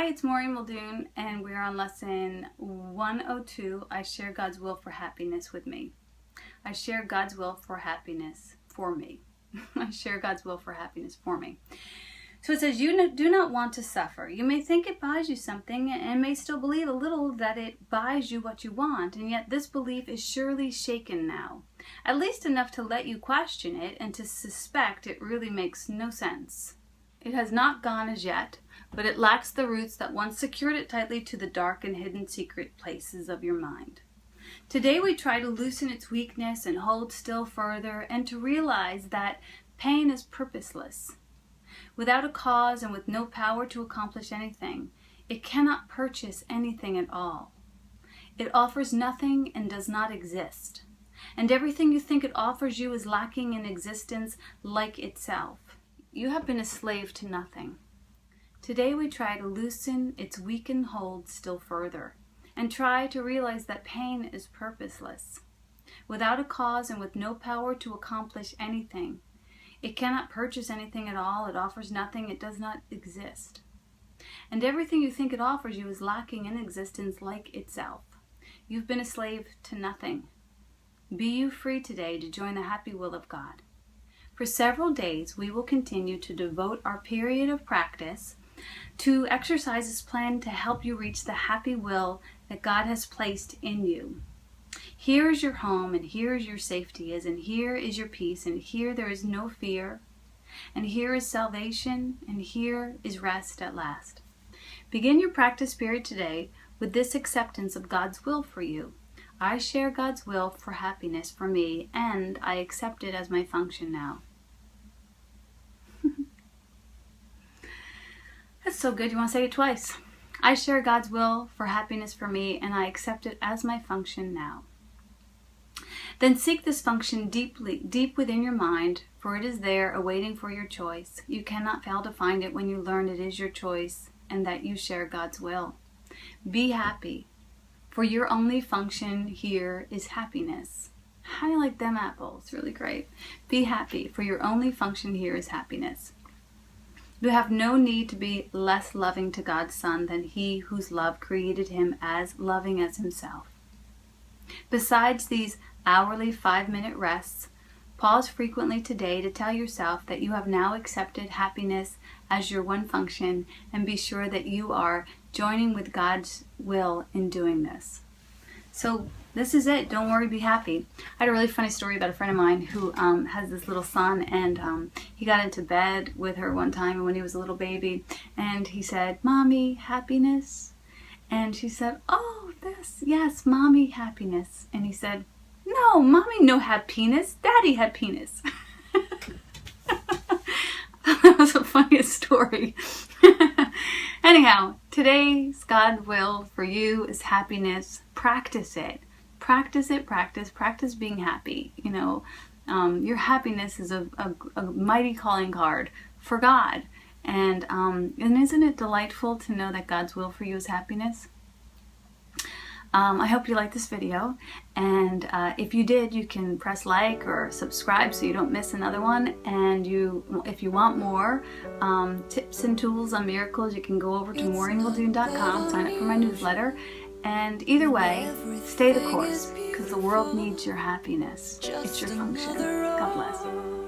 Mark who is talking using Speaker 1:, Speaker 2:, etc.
Speaker 1: Hi, it's Maureen Muldoon, and we're on lesson 102. I share God's will for happiness with me. I share God's will for happiness for me. I share God's will for happiness for me. So it says, you do not want to suffer. You may think it buys you something and may still believe a little that it buys you what you want, and yet this belief is surely shaken now, at least enough to let you question it and to suspect it really makes no sense. It has not gone as yet, but it lacks the roots that once secured it tightly to the dark and hidden secret places of your mind. Today we try to loosen its weakness and hold still further, and to realize that pain is purposeless. Without a cause and with no power to accomplish anything, it cannot purchase anything at all. It offers nothing and does not exist. And everything you think it offers you is lacking in existence like itself. You have been a slave to nothing. Today we try to loosen its weakened hold still further, and try to realize that pain is purposeless. Without a cause and with no power to accomplish anything, it cannot purchase anything at all. It offers nothing. It does not exist. And everything you think it offers you is lacking in existence like itself. You've been a slave to nothing. Be you free today to join the happy will of God. For several days, we will continue to devote our period of practice to exercises planned to help you reach the happy will that God has placed in you. Here is your home, and here is your safety is, and here is your peace, and here there is no fear, and here is salvation, and here is rest at last. Begin your practice period today with this acceptance of God's will for you. I share God's will for happiness for me, and I accept it as my function now. That's so good. You want to say it twice. I share God's will for happiness for me, and I accept it as my function now. Then seek this function deep within your mind, for it is there awaiting for your choice. You cannot fail to find it when you learn it is your choice and that you share God's will. Be happy, for your only function here is happiness. How do you like them apples? Really great. Be happy, for your only function here is happiness. You have no need to be less loving to God's Son than He whose love created Him as loving as Himself. Besides these hourly 5-minute rests, pause frequently today to tell yourself that you have now accepted happiness as your one function, and be sure that you are joining with God's will in doing this. So this is it. Don't worry, be happy. I had a really funny story about a friend of mine who has this little son, and he got into bed with her one time when he was a little baby, and he said, "Mommy, happiness?" And she said, "Oh, this, yes, Mommy, happiness." And he said, "No, Mommy no had penis. Daddy had penis." That was the funniest story. Anyhow, today's God will for you is happiness. Practice it. Practice it. Practice being happy. You know, your happiness is a mighty calling card for God. And isn't it delightful to know that God's will for you is happiness? I hope you liked this video, and if you did, you can press like or subscribe so you don't miss another one. And if you want more tips and tools on miracles, you can go over to maureenmuldoon.com, sign up for my newsletter. And either way, stay the course, because the world needs your happiness. It's your function. God bless.